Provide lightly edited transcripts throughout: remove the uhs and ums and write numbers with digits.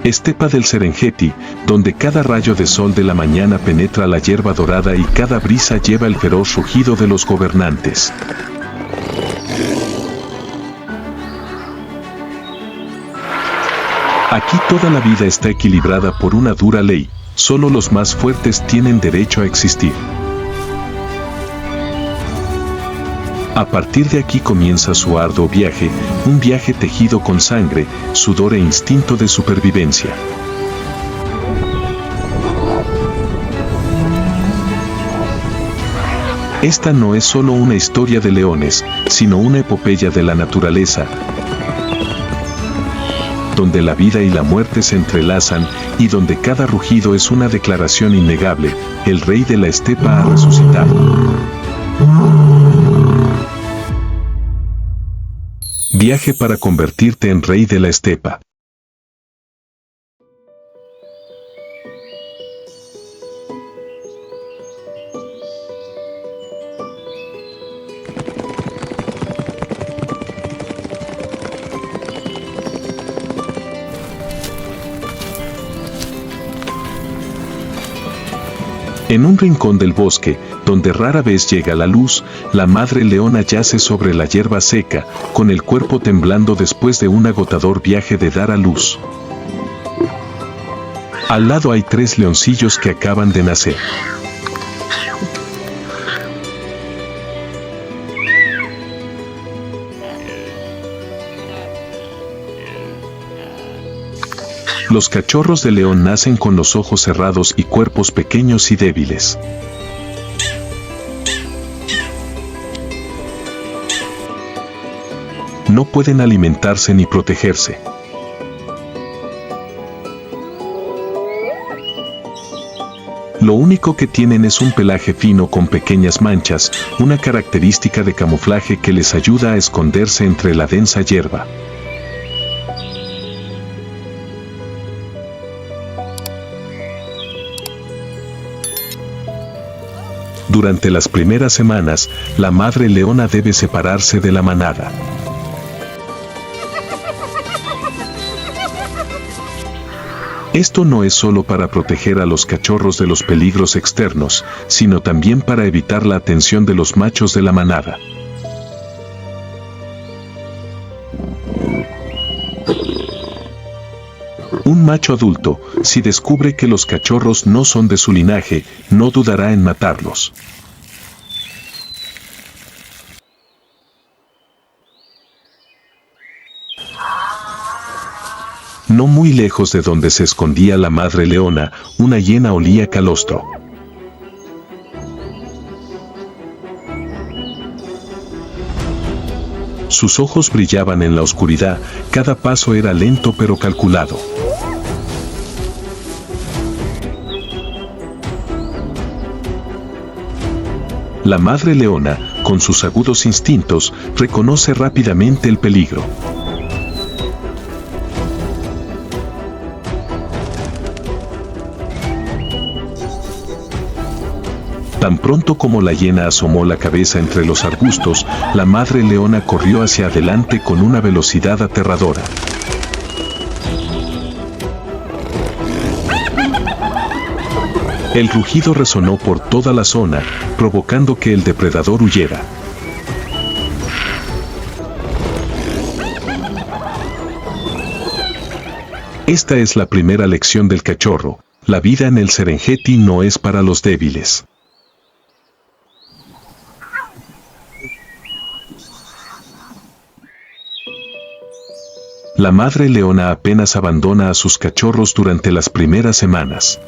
Estepa del Serengeti, donde cada rayo de sol de la mañana penetra la hierba dorada y cada brisa lleva el feroz rugido de los gobernantes. Aquí toda la vida está equilibrada por una dura ley, solo los más fuertes tienen derecho a existir. A partir de aquí comienza su arduo viaje, un viaje tejido con sangre, sudor e instinto de supervivencia. Esta no es solo una historia de leones, sino una epopeya de la naturaleza, donde la vida y la muerte se entrelazan y donde cada rugido es una declaración innegable: el rey de la estepa ha resucitado. Viaje para convertirte en rey de la estepa. En un rincón del bosque, donde rara vez llega la luz, la madre leona yace sobre la hierba seca, con el cuerpo temblando después de un agotador viaje de dar a luz. Al lado hay 3 leoncillos que acaban de nacer. Los cachorros de león nacen con los ojos cerrados y cuerpos pequeños y débiles. No pueden alimentarse ni protegerse. Lo único que tienen es un pelaje fino con pequeñas manchas, una característica de camuflaje que les ayuda a esconderse entre la densa hierba. Durante las primeras semanas, la madre leona debe separarse de la manada. Esto no es solo para proteger a los cachorros de los peligros externos, sino también para evitar la atención de los machos de la manada. Un macho adulto, si descubre que los cachorros no son de su linaje, no dudará en matarlos. No muy lejos de donde se escondía la madre leona, una hiena olía calostro. Sus ojos brillaban en la oscuridad, cada paso era lento pero calculado. La madre leona, con sus agudos instintos, reconoce rápidamente el peligro. Tan pronto como la hiena asomó la cabeza entre los arbustos, la madre leona corrió hacia adelante con una velocidad aterradora. El rugido resonó por toda la zona, provocando que el depredador huyera. Esta es la primera lección del cachorro: la vida en el Serengeti no es para los débiles. La madre leona apenas abandona a sus cachorros durante las primeras semanas.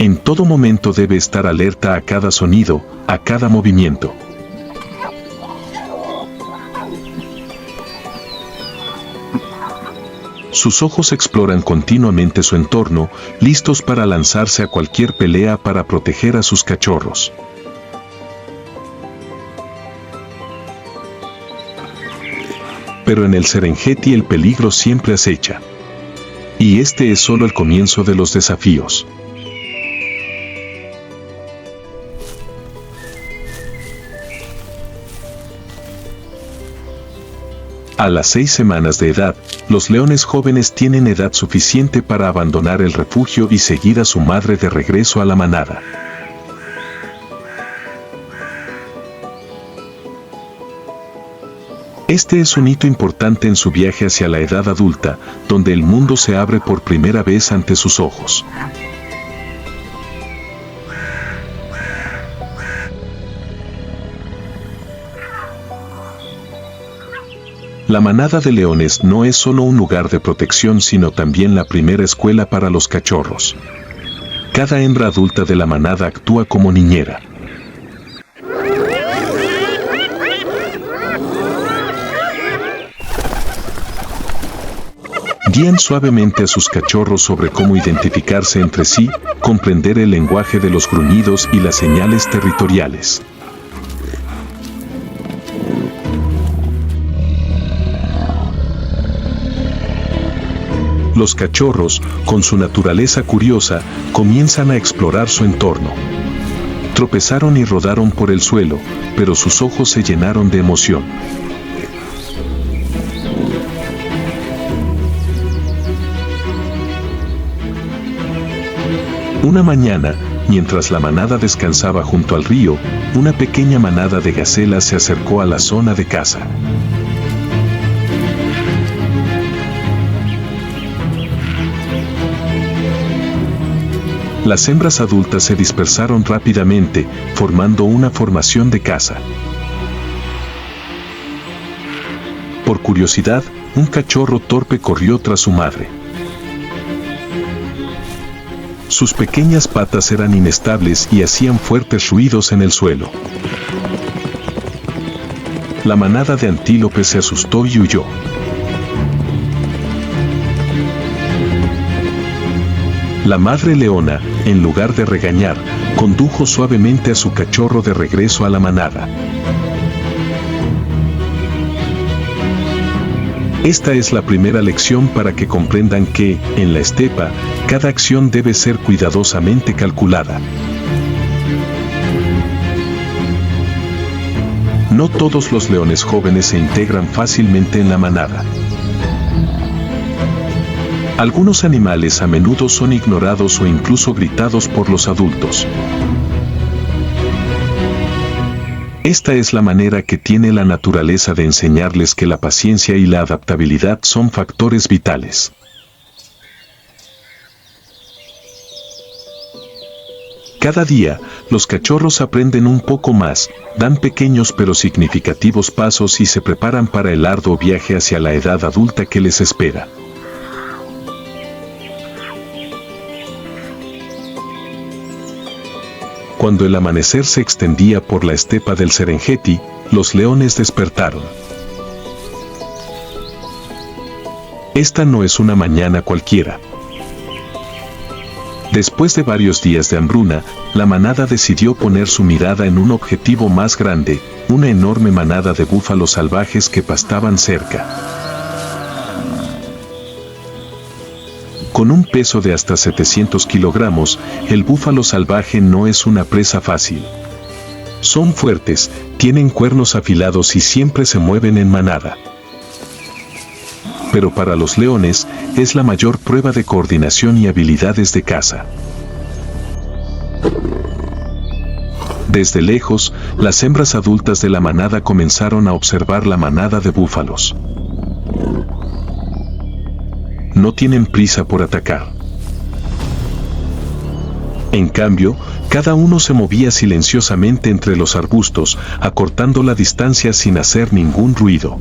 En todo momento debe estar alerta a cada sonido, a cada movimiento. Sus ojos exploran continuamente su entorno, listos para lanzarse a cualquier pelea para proteger a sus cachorros. Pero en el Serengeti el peligro siempre acecha. Y este es solo el comienzo de los desafíos. A las 6 semanas de edad, los leones jóvenes tienen edad suficiente para abandonar el refugio y seguir a su madre de regreso a la manada. Este es un hito importante en su viaje hacia la edad adulta, donde el mundo se abre por primera vez ante sus ojos. La manada de leones no es solo un lugar de protección, sino también la primera escuela para los cachorros. Cada hembra adulta de la manada actúa como niñera. Guían suavemente a sus cachorros sobre cómo identificarse entre sí, comprender el lenguaje de los gruñidos y las señales territoriales. Los cachorros, con su naturaleza curiosa, comienzan a explorar su entorno. Tropezaron y rodaron por el suelo, pero sus ojos se llenaron de emoción. Una mañana, mientras la manada descansaba junto al río, una pequeña manada de gacelas se acercó a la zona de caza. Las hembras adultas se dispersaron rápidamente, formando una formación de caza. Por curiosidad, un cachorro torpe corrió tras su madre. Sus pequeñas patas eran inestables y hacían fuertes ruidos en el suelo. La manada de antílopes se asustó y huyó. La madre leona, en lugar de regañar, condujo suavemente a su cachorro de regreso a la manada. Esta es la primera lección para que comprendan que, en la estepa, cada acción debe ser cuidadosamente calculada. No todos los leones jóvenes se integran fácilmente en la manada. Algunos animales a menudo son ignorados o incluso gritados por los adultos. Esta es la manera que tiene la naturaleza de enseñarles que la paciencia y la adaptabilidad son factores vitales. Cada día, los cachorros aprenden un poco más, dan pequeños pero significativos pasos y se preparan para el arduo viaje hacia la edad adulta que les espera. Cuando el amanecer se extendía por la estepa del Serengeti, los leones despertaron. Esta no es una mañana cualquiera. Después de varios días de hambruna, la manada decidió poner su mirada en un objetivo más grande, una enorme manada de búfalos salvajes que pastaban cerca. Con un peso de hasta 700 kilogramos, el búfalo salvaje no es una presa fácil. Son fuertes, tienen cuernos afilados y siempre se mueven en manada. Pero para los leones, es la mayor prueba de coordinación y habilidades de caza. Desde lejos, las hembras adultas de la manada comenzaron a observar la manada de búfalos. No tienen prisa por atacar. En cambio, cada uno se movía silenciosamente entre los arbustos, acortando la distancia sin hacer ningún ruido.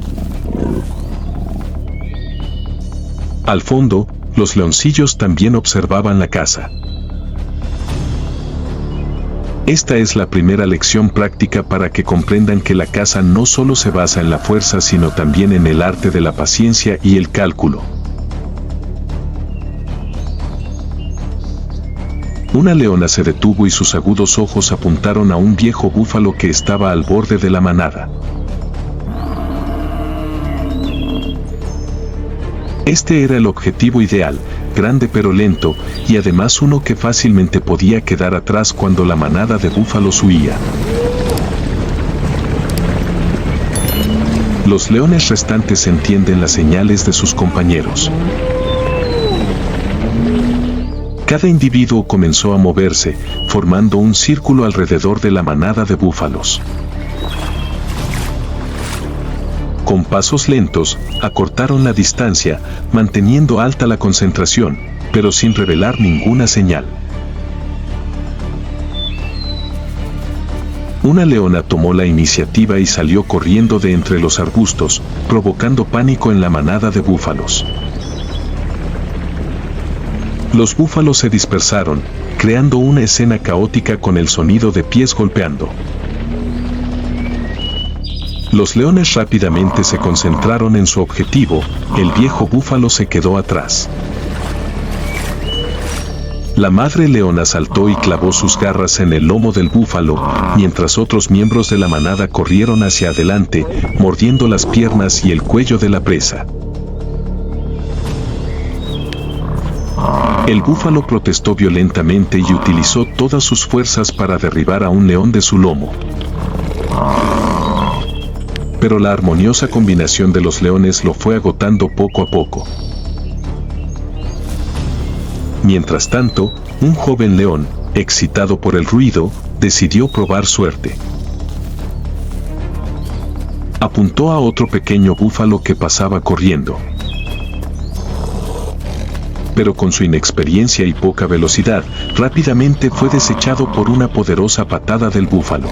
Al fondo, los leoncillos también observaban la caza. Esta es la primera lección práctica para que comprendan que la caza no solo se basa en la fuerza, sino también en el arte de la paciencia y el cálculo. Una leona se detuvo y sus agudos ojos apuntaron a un viejo búfalo que estaba al borde de la manada. Este era el objetivo ideal, grande pero lento, y además uno que fácilmente podía quedar atrás cuando la manada de búfalos huía. Los leones restantes entienden las señales de sus compañeros. Cada individuo comenzó a moverse, formando un círculo alrededor de la manada de búfalos. Con pasos lentos, acortaron la distancia, manteniendo alta la concentración, pero sin revelar ninguna señal. Una leona tomó la iniciativa y salió corriendo de entre los arbustos, provocando pánico en la manada de búfalos. Los búfalos se dispersaron, creando una escena caótica con el sonido de pies golpeando. Los leones rápidamente se concentraron en su objetivo, el viejo búfalo se quedó atrás. La madre leona saltó y clavó sus garras en el lomo del búfalo, mientras otros miembros de la manada corrieron hacia adelante, mordiendo las piernas y el cuello de la presa. El búfalo protestó violentamente y utilizó todas sus fuerzas para derribar a un león de su lomo. Pero la armoniosa combinación de los leones lo fue agotando poco a poco. Mientras tanto, un joven león, excitado por el ruido, decidió probar suerte. Apuntó a otro pequeño búfalo que pasaba corriendo. Pero con su inexperiencia y poca velocidad, rápidamente fue desechado por una poderosa patada del búfalo.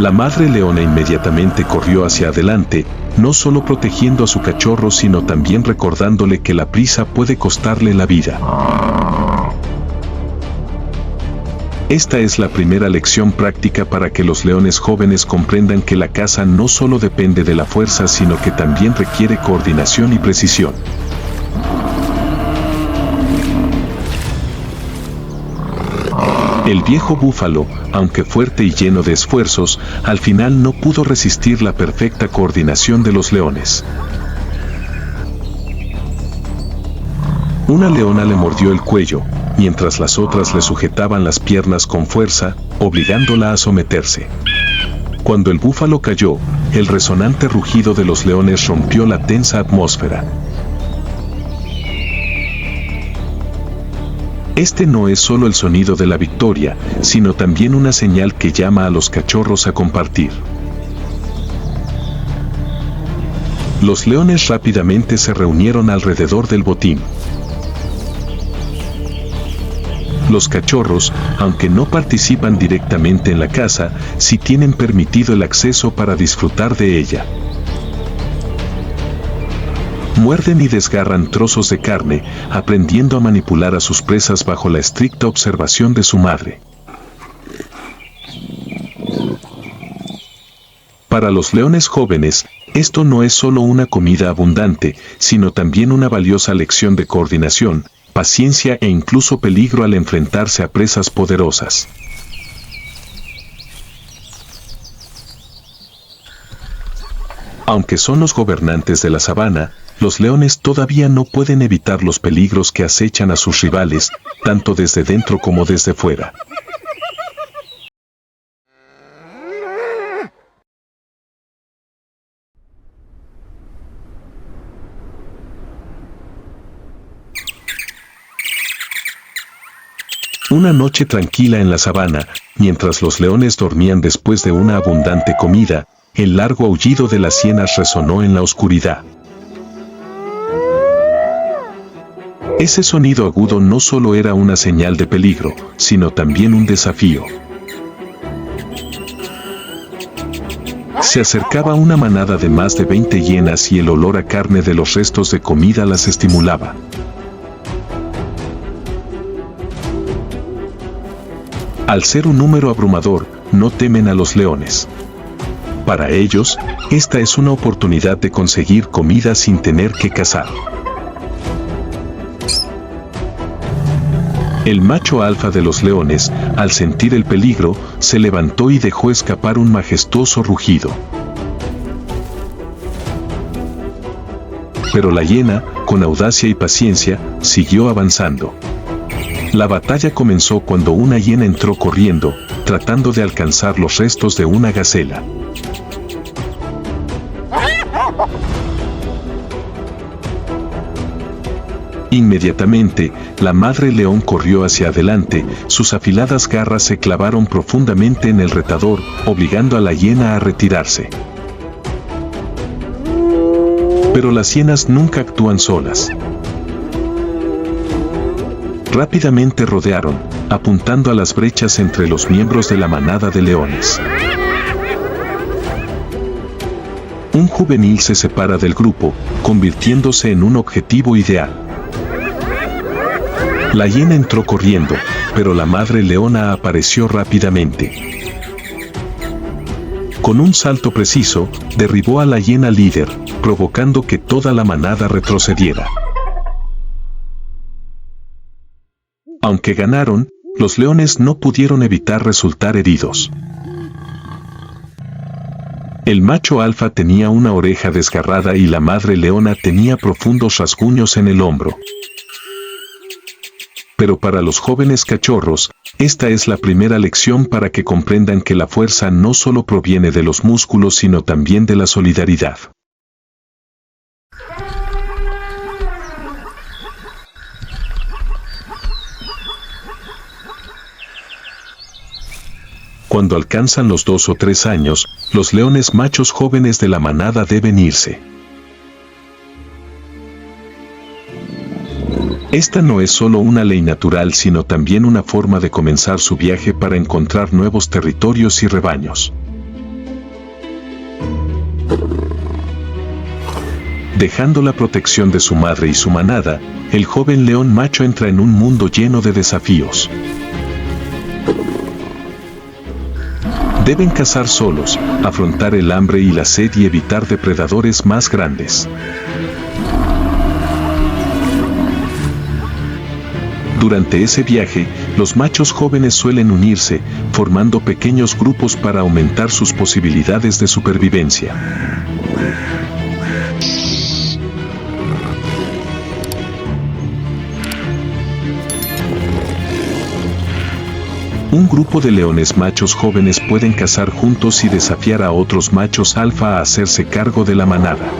La madre leona inmediatamente corrió hacia adelante, no solo protegiendo a su cachorro sino también recordándole que la prisa puede costarle la vida. Esta es la primera lección práctica para que los leones jóvenes comprendan que la caza no solo depende de la fuerza sino que también requiere coordinación y precisión. El viejo búfalo, aunque fuerte y lleno de esfuerzos, al final no pudo resistir la perfecta coordinación de los leones. Una leona le mordió el cuello, mientras las otras le sujetaban las piernas con fuerza, obligándola a someterse. Cuando el búfalo cayó, el resonante rugido de los leones rompió la tensa atmósfera. Este no es solo el sonido de la victoria, sino también una señal que llama a los cachorros a compartir. Los leones rápidamente se reunieron alrededor del botín. Los cachorros, aunque no participan directamente en la caza, sí tienen permitido el acceso para disfrutar de ella. Muerden y desgarran trozos de carne, aprendiendo a manipular a sus presas bajo la estricta observación de su madre. Para los leones jóvenes, esto no es solo una comida abundante, sino también una valiosa lección de coordinación, paciencia e incluso peligro al enfrentarse a presas poderosas. Aunque son los gobernantes de la sabana, los leones todavía no pueden evitar los peligros que acechan a sus rivales, tanto desde dentro como desde fuera. Una noche tranquila en la sabana, mientras los leones dormían después de una abundante comida, el largo aullido de las hienas resonó en la oscuridad. Ese sonido agudo no solo era una señal de peligro, sino también un desafío. Se acercaba una manada de más de 20 hienas y el olor a carne de los restos de comida las estimulaba. Al ser un número abrumador, no temen a los leones. Para ellos, esta es una oportunidad de conseguir comida sin tener que cazar. El macho alfa de los leones, al sentir el peligro, se levantó y dejó escapar un majestuoso rugido. Pero la hiena, con audacia y paciencia, siguió avanzando. La batalla comenzó cuando una hiena entró corriendo, tratando de alcanzar los restos de una gacela. Inmediatamente, la madre león corrió hacia adelante, sus afiladas garras se clavaron profundamente en el retador, obligando a la hiena a retirarse. Pero las hienas nunca actúan solas. Rápidamente rodearon, apuntando a las brechas entre los miembros de la manada de leones. Un juvenil se separa del grupo, convirtiéndose en un objetivo ideal. La hiena entró corriendo, pero la madre leona apareció rápidamente. Con un salto preciso, derribó a la hiena líder, provocando que toda la manada retrocediera. Aunque ganaron, los leones no pudieron evitar resultar heridos. El macho alfa tenía una oreja desgarrada y la madre leona tenía profundos rasguños en el hombro. Pero para los jóvenes cachorros, esta es la primera lección para que comprendan que la fuerza no solo proviene de los músculos sino también de la solidaridad. Cuando alcanzan los 2 o 3 años, los leones machos jóvenes de la manada deben irse. Esta no es solo una ley natural sino también una forma de comenzar su viaje para encontrar nuevos territorios y rebaños. Dejando la protección de su madre y su manada, el joven león macho entra en un mundo lleno de desafíos. Deben cazar solos, afrontar el hambre y la sed y evitar depredadores más grandes. Durante ese viaje, los machos jóvenes suelen unirse, formando pequeños grupos para aumentar sus posibilidades de supervivencia. Un grupo de leones machos jóvenes pueden cazar juntos y desafiar a otros machos alfa a hacerse cargo de la manada.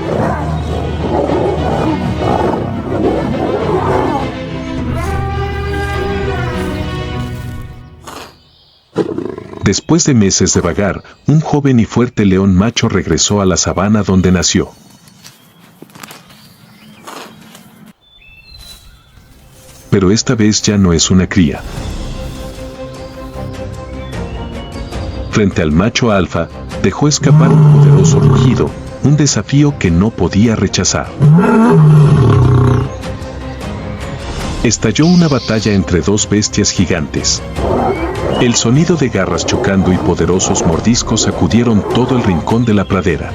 Después de meses de vagar, un joven y fuerte león macho regresó a la sabana donde nació. Pero esta vez ya no es una cría. Frente al macho alfa, dejó escapar un poderoso rugido, un desafío que no podía rechazar. Estalló una batalla entre dos bestias gigantes. El sonido de garras chocando y poderosos mordiscos sacudieron todo el rincón de la pradera.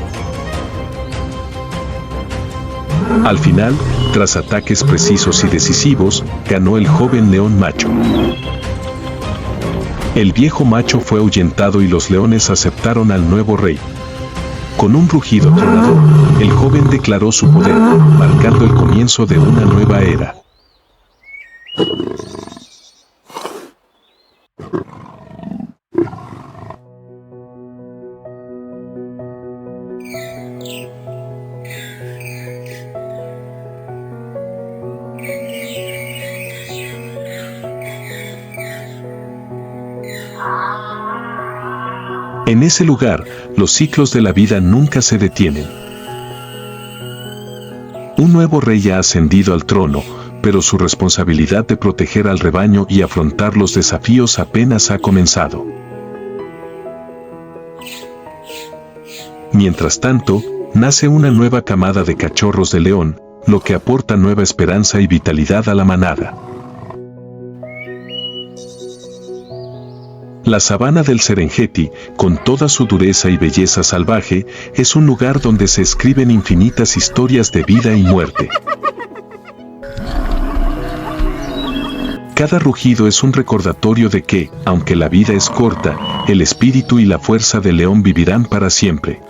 Al final, tras ataques precisos y decisivos, ganó el joven león macho. El viejo macho fue ahuyentado y los leones aceptaron al nuevo rey. Con un rugido tronador, el joven declaró su poder, marcando el comienzo de una nueva era. En ese lugar, los ciclos de la vida nunca se detienen. Un nuevo rey ha ascendido al trono, pero su responsabilidad de proteger al rebaño y afrontar los desafíos apenas ha comenzado. Mientras tanto, nace una nueva camada de cachorros de león, lo que aporta nueva esperanza y vitalidad a la manada. La sabana del Serengeti, con toda su dureza y belleza salvaje, es un lugar donde se escriben infinitas historias de vida y muerte. Cada rugido es un recordatorio de que, aunque la vida es corta, el espíritu y la fuerza del león vivirán para siempre.